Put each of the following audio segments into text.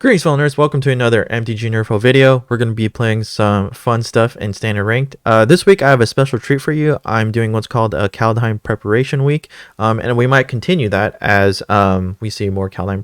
Greetings, fellow nerds. Welcome to another MTGA Nerfo video. We're going to be playing some fun stuff in Standard Ranked. This week, I have a special treat for you. I'm doing what's called a Kaldheim preparation week, and we might continue that as we see more Kaldheim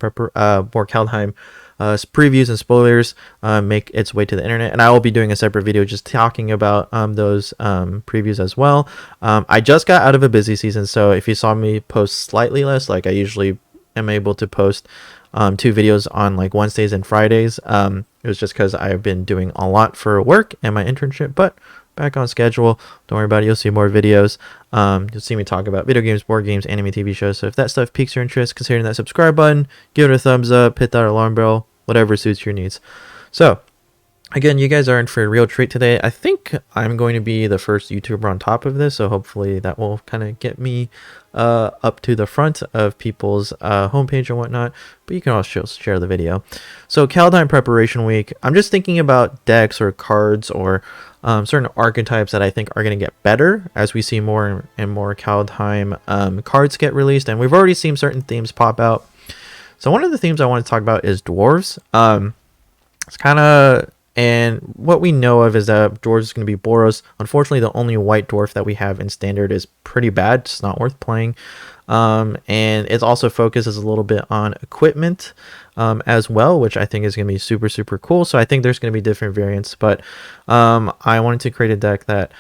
previews and spoilers make its way to the internet. And I will be doing a separate video just talking about those previews as well. I just got out of a busy season, so if you saw me post slightly less, like I usually am able to post 2 videos on like Wednesdays and Fridays. It was just because I've been doing a lot for work and my internship, but back on schedule. Don't worry about it. You'll see more videos. You'll see me talk about video games, board games, anime, TV shows. So if that stuff piques your interest, consider hitting that subscribe button, give it a thumbs up, hit that alarm bell, whatever suits your needs. So again, you guys are in for a real treat today. I think I'm going to be the first YouTuber on top of this, so hopefully that will kind of get me up to the front of people's homepage and whatnot, but you can also share the video. So Kaldheim preparation week, I'm just thinking about decks or cards or certain archetypes that I think are going to get better as we see more and more Kaldheim cards get released, and we've already seen certain themes pop out. So one of the themes I want to talk about is Dwarves. It's kind of... And what we know of is that Dwarves is going to be Boros. Unfortunately, the only white dwarf that we have in Standard is pretty bad. It's not worth playing. And it also focuses a little bit on equipment as well, which I think is going to be super, super cool. So I think there's going to be different variants. But I wanted to create a deck that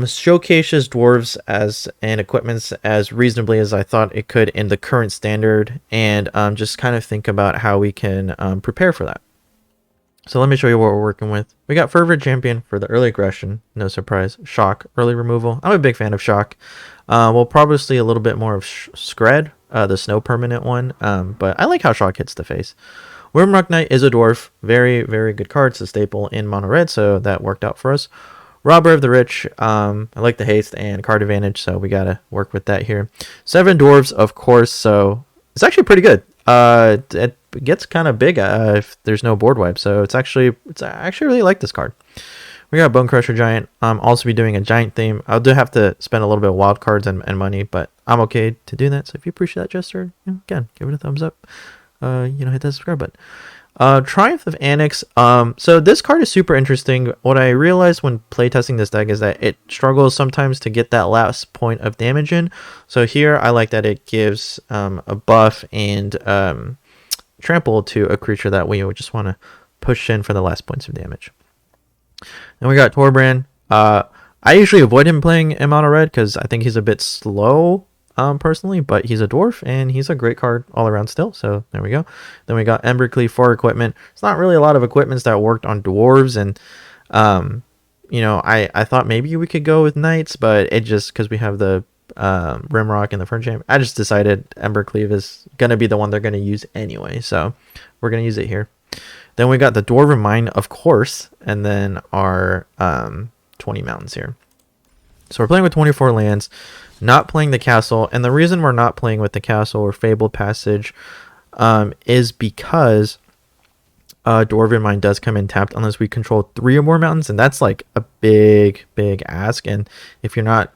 showcases Dwarves as and equipments as reasonably as I thought it could in the current Standard. And just kind of think about how we can prepare for that. So let me show you what we're working with. We got Fervent Champion for the early aggression, no surprise. Shock, early removal. I'm a big fan of Shock. We'll probably see a little bit more of Scred, the snow permanent one, but I like how Shock hits the face. Wormrock Knight is a dwarf. Very, very good card. It's a staple in mono red, so that worked out for us. Robber of the Rich. I like the haste and card advantage, so we gotta work with that here. 7 dwarves, of course, so it's actually pretty good. It gets kind of big if there's no board wipe, so I actually really like this card. We got Bone Crusher Giant. Also be doing a giant theme. I'll do have to spend a little bit of wild cards and money, but I'm okay to do that. So if you appreciate that gesture, again, give it a thumbs up. Hit that subscribe button. Triumph of Annex. So this card is super interesting. What I realized when playtesting this deck is that it struggles sometimes to get that last point of damage in. So here I like that it gives a buff and trample to a creature that we would just want to push in for the last points of damage. And we got Torbran. I usually avoid him playing in mono red because I think he's a bit slow personally, but he's a dwarf and he's a great card all around still. So there we go. Then we got Embercleave for equipment. It's not really a lot of equipments that worked on dwarves, and I thought maybe we could go with knights, but it just because we have the Rimrock and the Fern Champ, I just decided Embercleave is gonna be the one they're gonna use anyway, so we're gonna use it here. Then we got the Dwarven Mine, of course, and then our 20 mountains here. So we're playing with 24 lands, not playing the castle, and the reason we're not playing with the castle or Fabled Passage is because Dwarven Mine does come in tapped unless we control 3 or more mountains, and that's like a big ask. And if you're not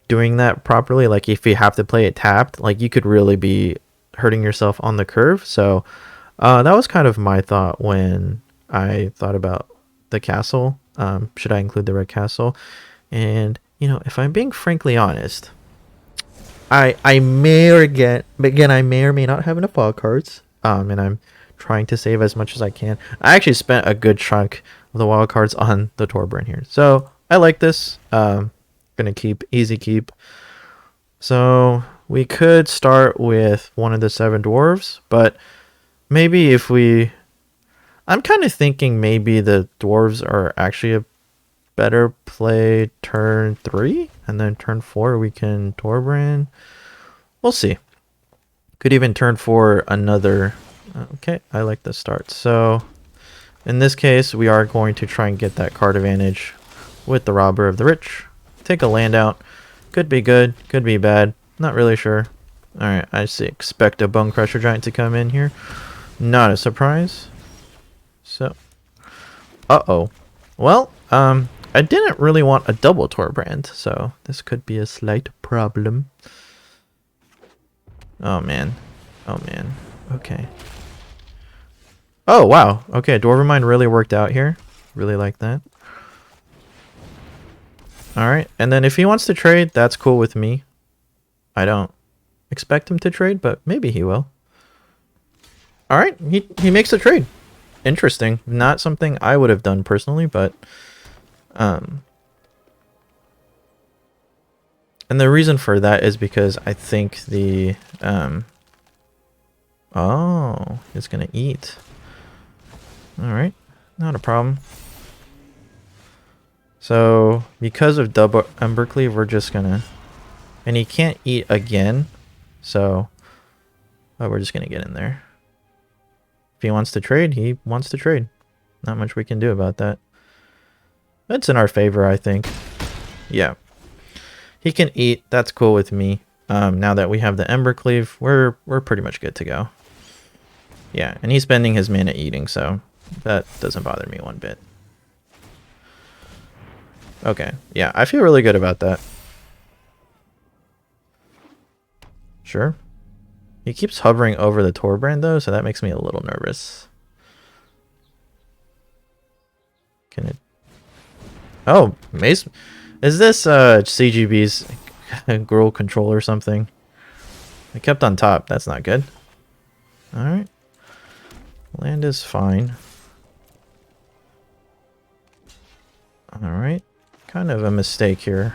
doing that properly, like if you have to play it tapped, like you could really be hurting yourself on the curve. So that was kind of my thought when I thought about the castle. Should I include the red castle? And if I'm being frankly honest, I may or may not have enough wild cards, and I'm trying to save as much as I can. I actually spent a good chunk of the wild cards on the Torbran here, so I like this. Gonna keep, easy keep. So we could start with one of the 7 dwarves, but maybe I'm kind of thinking maybe the dwarves are actually a better play turn 3, and then turn 4 we can Torbran. We'll see. Could even turn 4 another. Okay, I like the start. So in this case, we are going to try and get that card advantage with the Robber of the Rich. Take a land out. Could be good, could be bad. Not really sure. Alright, I expect a Bone Crusher Giant to come in here. Not a surprise. So, well, I didn't really want a double Torbran, so this could be a slight problem. Oh man. Okay. Oh, wow. Okay, Dwarven Mine really worked out here. Really like that. Alright, and then if he wants to trade, that's cool with me. I don't expect him to trade, but maybe he will. Alright, he makes a trade. Interesting. Not something I would have done personally, but... And the reason for that is because I think the... Oh, it's gonna eat. Alright, not a problem. So, because of double Embercleave, we're just gonna... And he can't eat again, so... Oh, we're just gonna get in there. If he wants to trade, he wants to trade. Not much we can do about that. It's in our favor, I think. Yeah. He can eat, that's cool with me. Now that we have the Embercleave, we're pretty much good to go. Yeah, and he's spending his mana eating, so that doesn't bother me one bit. Okay, yeah, I feel really good about that. Sure. He keeps hovering over the Torbrand though, so that makes me a little nervous. Can it... Oh, Mace... Is this CGB's Gruul control or something? I kept on top, that's not good. Alright. Land is fine. Alright. Kind of a mistake here.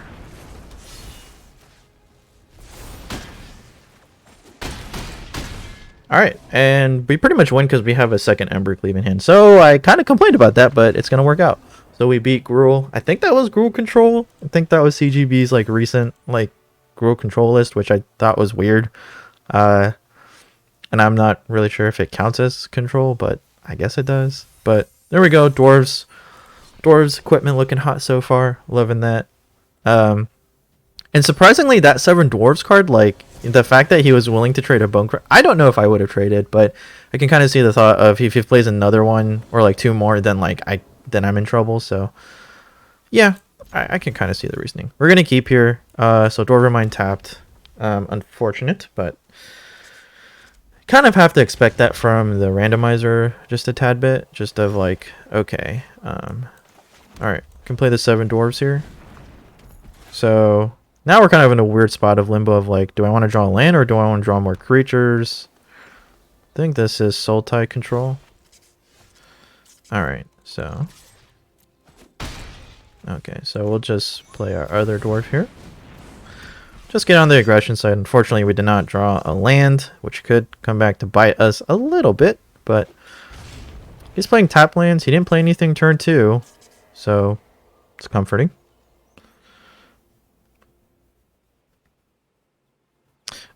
Alright, and we pretty much win because we have a second Embercleave in hand. So I kind of complained about that, but it's going to work out. So we beat Gruul. I think that was Gruul control. I think that was CGB's like recent like Gruul control list, which I thought was weird. And I'm not really sure if it counts as control, but I guess it does. But there we go, Dwarves. Dwarves equipment looking hot so far. Loving that. And surprisingly, that 7 Dwarves card, like, the fact that he was willing to trade a Bone Crusher, I don't know if I would have traded, but I can kind of see the thought of if he plays another one, or like 2 more, then like then I'm in trouble, so yeah, I can kind of see the reasoning. We're going to keep here, so Dwarven Mine tapped, unfortunate, but kind of have to expect that from the randomizer just a tad bit, just of like, okay, alright, can play the 7 Dwarves here, so... Now we're kind of in a weird spot of limbo of like, do I want to draw land or do I want to draw more creatures? I think this is Soul Tie control. Alright, so... Okay, so we'll just play our other dwarf here. Just get on the aggression side. Unfortunately, we did not draw a land, which could come back to bite us a little bit, but... He's playing tap lands. He didn't play anything turn 2, so it's comforting.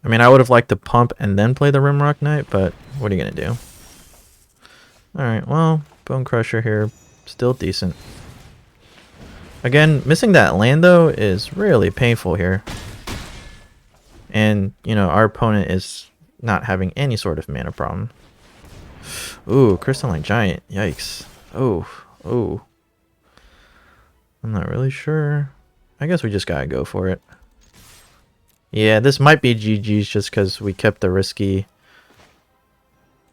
I mean, I would have liked to pump and then play the Rimrock Knight, but what are you going to do? Alright, well, Bone Crusher here, still decent. Again, missing that land, though, is really painful here. And, you know, our opponent is not having any sort of mana problem. Ooh, Crystalline Giant, yikes. Oh, oh. I'm not really sure. I guess we just gotta go for it. Yeah, this might be GG's just because we kept the risky...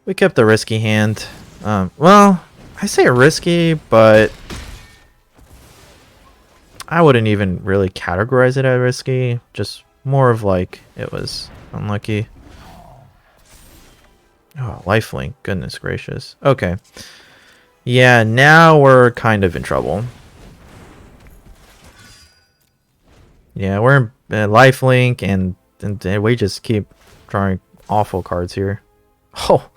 We kept the risky hand. Well, I say risky, but... I wouldn't even really categorize it as risky. Just more of like, it was unlucky. Oh, lifelink. Goodness gracious. Okay. Yeah, now we're kind of in trouble. Yeah, we're in lifelink, and we just keep drawing awful cards here. Oh,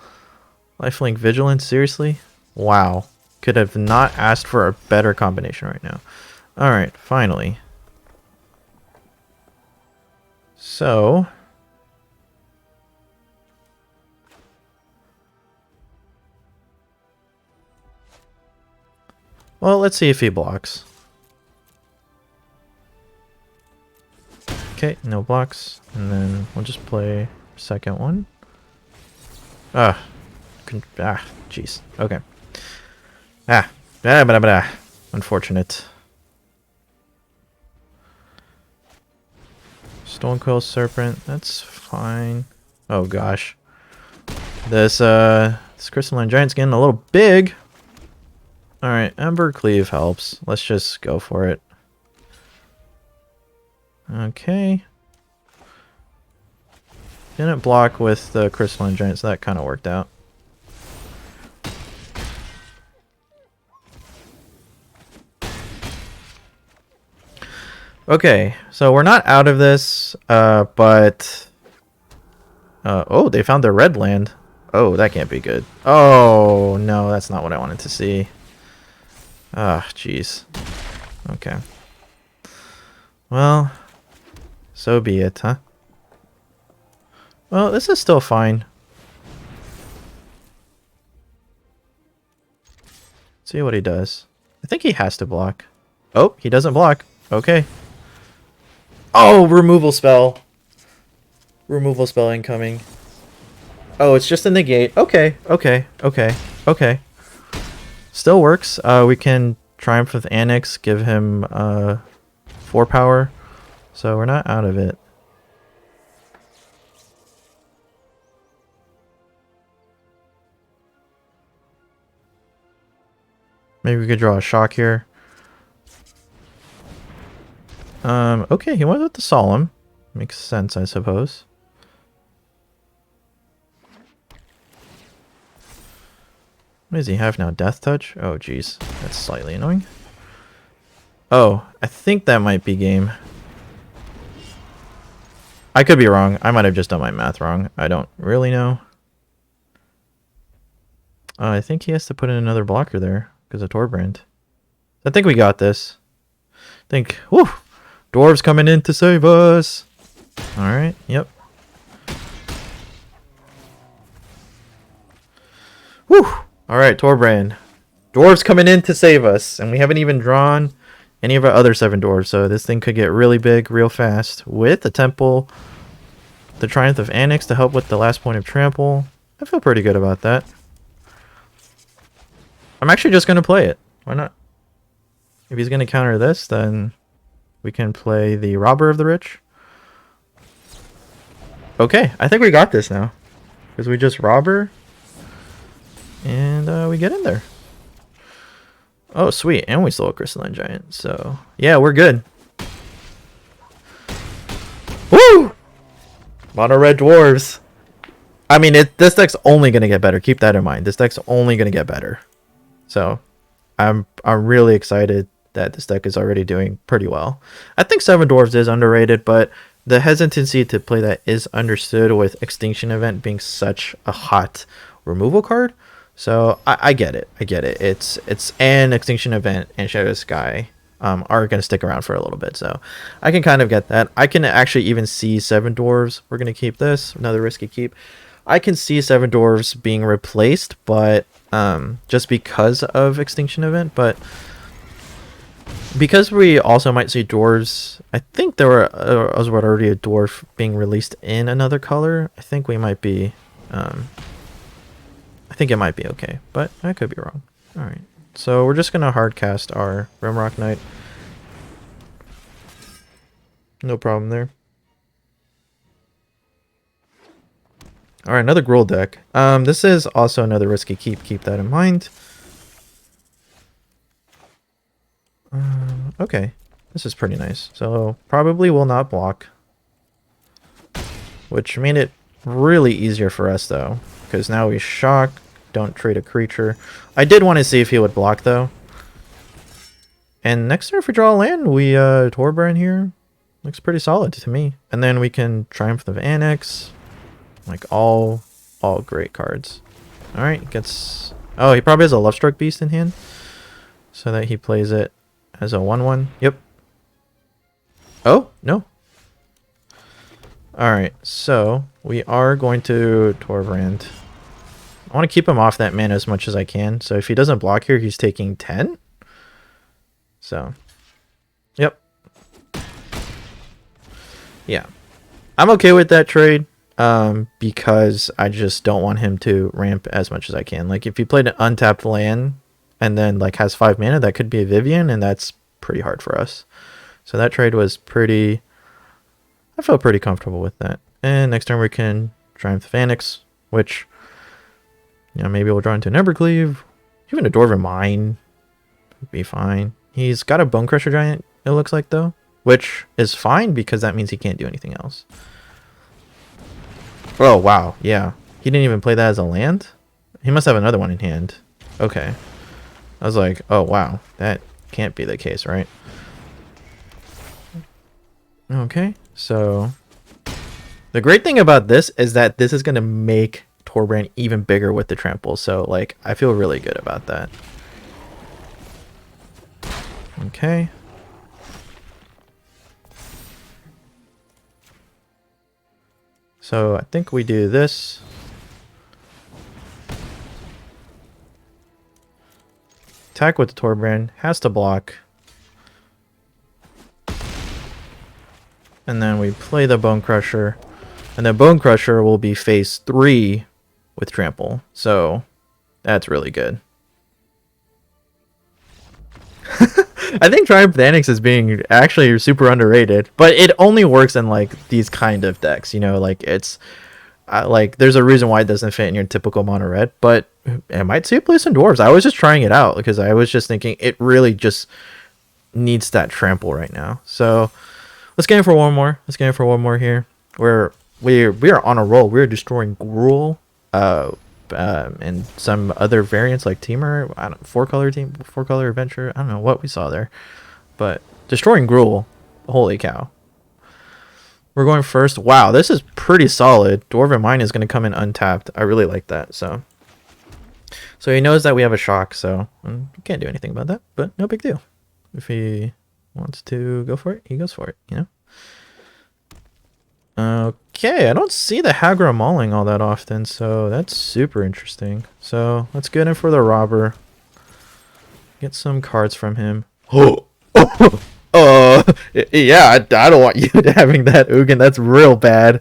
lifelink vigilance, seriously? Wow. Could have not asked for a better combination right now. Alright, finally. So... Well, let's see if he blocks. Okay, no blocks. And then we'll just play second one. Jeez. Okay. Unfortunate. Stonecoil Serpent, that's fine. Oh gosh. This This Crystalline Giant's getting a little big. Alright, Embercleave helps. Let's just go for it. Okay. Didn't block with the Crystalline Giant, so that kind of worked out. Okay, so we're not out of this, but... oh, they found their red land. Oh, that can't be good. Oh, no, that's not what I wanted to see. Ah, jeez. Okay. Well, so be it, huh? Well, this is still fine. Let's see what he does. I think he has to block. Oh, he doesn't block. Okay. Oh, removal spell. Removal spell incoming. Oh, it's just a negate. Okay, okay, okay, okay. Still works. We can Triumph with Annex, give him 4 power. So we're not out of it. Maybe we could draw a shock here. Okay, he went with the Solemn. Makes sense, I suppose. What does he have now? Death Touch? Oh, jeez. That's slightly annoying. Oh, I think that might be game. I could be wrong. I might have just done my math wrong. I don't really know. I think he has to put in another blocker there because of Torbrand. I think we got this. I think, whew, Dwarves coming in to save us. Alright, yep. Whew. Alright, Torbrand. Dwarves coming in to save us. And we haven't even drawn any of our other 7 dwarves. So this thing could get really big real fast. With the Temple, the Triumph of Annex to help with the last point of trample. I feel pretty good about that. I'm actually just going to play it. Why not? If he's going to counter this, then we can play the Robber of the Rich. Okay, I think we got this now. Because we just Robber. And we get in there. Oh, sweet. And we stole a Crystalline Giant. So, yeah, we're good. Woo! Mono red Dwarves. I mean, this deck's only going to get better. Keep that in mind. This deck's only going to get better. So, I'm really excited that this deck is already doing pretty well. I think 7 Dwarves is underrated, but the hesitancy to play that is understood with Extinction Event being such a hot removal card. So I get it. I get it. It's an Extinction Event and Shadow Sky are going to stick around for a little bit. So I can kind of get that. I can actually even see 7 Dwarves. We're going to keep this. Another risky keep. I can see 7 Dwarves being replaced, but just because of Extinction Event. But because we also might see Dwarves, I think there was already a Dwarf being released in another color. I think we might be... I think it might be okay, but I could be wrong. Alright, so we're just going to hardcast our Rimrock Knight. No problem there. Alright, another Gruul deck. This is also another risky keep. Keep that in mind. Okay, this is pretty nice. So, probably will not block. Which made it really easier for us, though. Because now we shock, don't trade a creature. I did want to see if he would block, though. And next turn, if we draw a land, we Torbrand here. Looks pretty solid to me. And then we can Triumph of Annex. Like, all great cards. Alright, gets... Oh, he probably has a Lovestruck Beast in hand. So that he plays it as a 1/1. Yep. Oh, no. Alright, so we are going to Torbrand. I want to keep him off that mana as much as I can. So if he doesn't block here, he's taking 10. So, yep. Yeah. I'm okay with that trade because I just don't want him to ramp as much as I can. Like, if he played an untapped land and then, like, has 5 mana, that could be a Vivian, and that's pretty hard for us. So that trade was pretty... I felt pretty comfortable with that. And next turn we can Triumph of Annex, which Yeah, maybe we'll draw into an Embercleave. Even a Dwarven Mine would be fine. He's got a Bone Crusher Giant, it looks like, though. Which is fine because that means he can't do anything else. Oh, wow. Yeah. He didn't even play that as a land? He must have another one in hand. Okay. I was like, oh, wow. That can't be the case, right? Okay. So the great thing about this is that this is going to make Torbrand even bigger with the trample. So, like, I feel really good about that. Okay. So I think we do this. Attack with the Torbrand. Has to block. And then we play the Bone Crusher. And the Bone Crusher will be phase 3 with trample. So that's really good. I think Triumph Thanix is being actually super underrated, but it only works in like these kind of decks, you know, like it's like there's a reason why it doesn't fit in your typical mono red, but it might see a place in Dwarves. I was just trying it out because I was just thinking it really just needs that trample right now. So let's get in for one more. Let's get in for one more here. We are on a roll. We're destroying Gruul, and some other variants like Teamer, I don't, four color adventure. I don't know what we saw there, but destroying Gruul, holy cow. We're going first. Wow, this is pretty solid. Dwarven Mine is going to come in untapped. I really like that. So he knows that we have a shock, so we can't do anything about that, but no big deal. If he wants to go for it, he goes for it, you know? Okay, I don't see the Hagra mauling all that often, so that's super interesting. So let's get in for the robber. Get some cards from him. Oh, yeah, I don't want you having that, Ugin. That's real bad.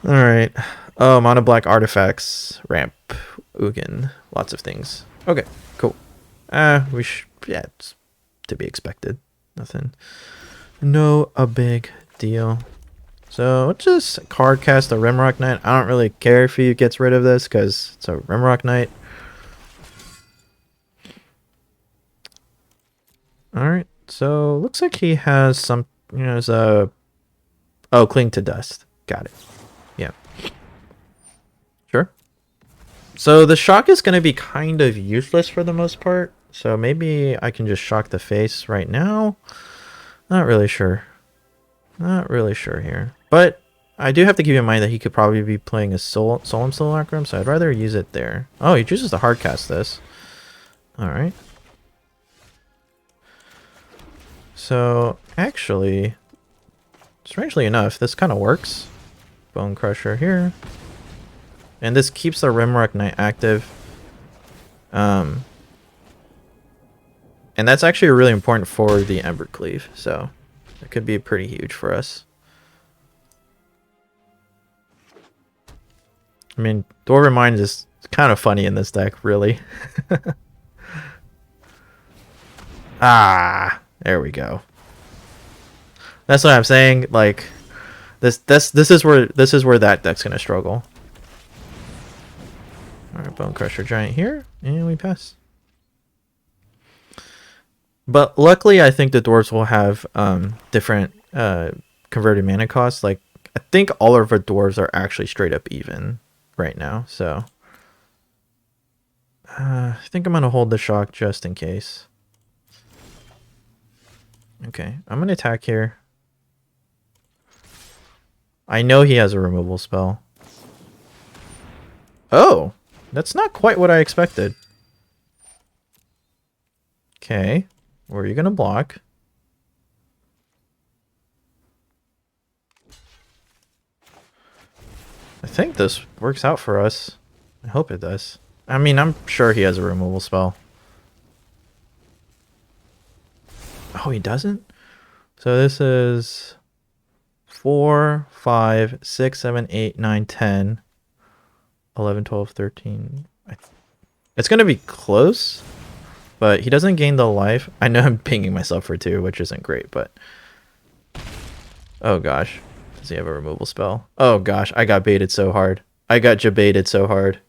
All right. Oh, mono black artifacts, ramp, Ugin, lots of things. Okay, cool. Yeah, it's to be expected. Nothing. No, a big deal. So let's just card cast a Rimrock Knight. I don't really care if he gets rid of this because it's a Rimrock Knight. Alright, so looks like he has some, you know, oh, Cling to Dust. Got it. Yeah. Sure. So the shock is going to be kind of useless for the most part. So maybe I can just shock the face right now. Not really sure. Not really sure here. But I do have to keep in mind that he could probably be playing a Solemn Simulacrum, so I'd rather use it there. Oh, he chooses to hardcast this. Alright. So, actually, strangely enough, this kind of works. Bone Crusher here. And this keeps the Rimrock Knight active. And that's actually really important for the Embercleave, so it could be pretty huge for us. I mean, Dwarven Mine is kind of funny in this deck, really. Ah, there we go. That's what I'm saying. Like, this is where that deck's gonna struggle. All right, Bone Crusher Giant here, and we pass. But luckily, I think the Dwarves will have different converted mana costs. Like, I think all of our Dwarves are actually straight up even right now. So I think I'm going to hold the shock just in case. Okay, I'm going to attack here. I know he has a removal spell. Oh, that's not quite what I expected. Okay. Where are you going to block? I think this works out for us. I hope it does. I mean, I'm sure he has a removal spell. Oh, he doesn't? So this is 4, 5, 6, 7, 8, 9, 10, 11, 12, 13. It's going to be close. But he doesn't gain the life. I know I'm pinging myself for 2, which isn't great, but... Oh gosh. Does he have a removal spell? Oh gosh, I got baited so hard. I got jabaited so hard.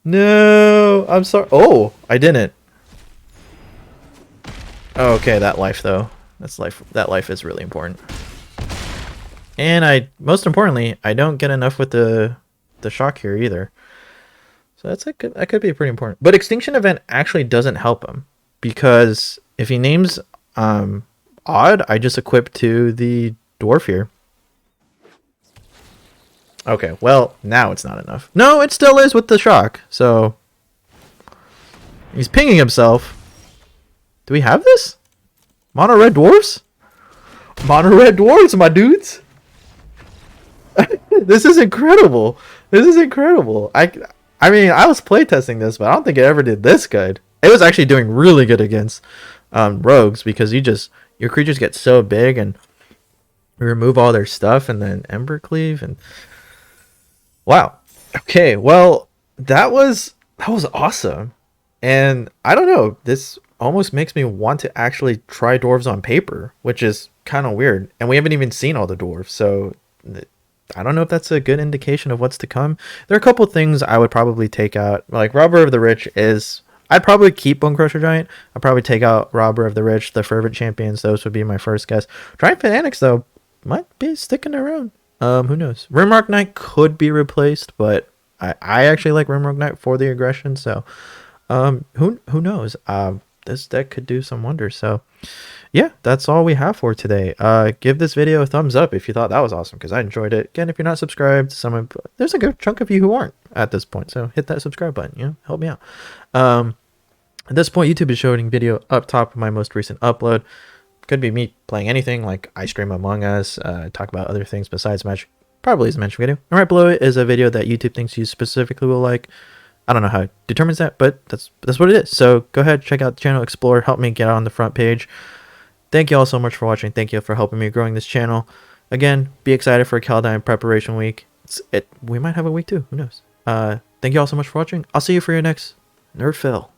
No, I'm sorry. Oh, I didn't. Oh, okay, that life though. That's life. That life is really important. And most importantly, I don't get enough with the shock here either. So that could be pretty important. But Extinction Event actually doesn't help him because if he names Odd, I just equip to the dwarf here. Okay, well, now it's not enough. No, it still is with the shock. So he's pinging himself. Do we have this? Mono red dwarves? Mono red dwarves, my dudes. This is incredible. This is incredible. I mean, I was playtesting this, but I don't think it ever did this good. It was actually doing really good against rogues because your creatures get so big and remove all their stuff, and then Embercleave and wow. Okay, well, that was awesome. And I don't know, this almost makes me want to actually try dwarves on paper, which is kind of weird. And we haven't even seen all the dwarves, so I don't know if that's a good indication of what's to come. There are a couple things I would probably take out. Like Robber of the Rich is... I'd probably keep Bone Crusher Giant. I'd probably take out Robber of the Rich, the Fervent Champions. Those would be my first guess. Giant Fanatics, though, might be sticking around. Who knows? Rimrock Knight could be replaced, but I actually like Rimrock Knight for the aggression. So, who knows? This deck could do some wonders. So, yeah, that's all we have for today. Give this video a thumbs up if you thought that was awesome, because I enjoyed it. Again, if you're not subscribed, there's a good chunk of you who aren't at this point, so hit that subscribe button. Help me out. At this point, YouTube is showing video up top of my most recent upload. Could be me playing anything, like I stream Among Us, talk about other things besides Magic. Probably is a Magic video. And right below it is a video that YouTube thinks you specifically will like. I don't know how it determines that, but that's what it is. So go ahead, check out the channel, explore, help me get on the front page. Thank you all so much for watching. Thank you for helping me growing this channel. Again, be excited for Kaldheim preparation week. We might have a week too. Who knows? Thank you all so much for watching. I'll see you for your next Nerd Fill.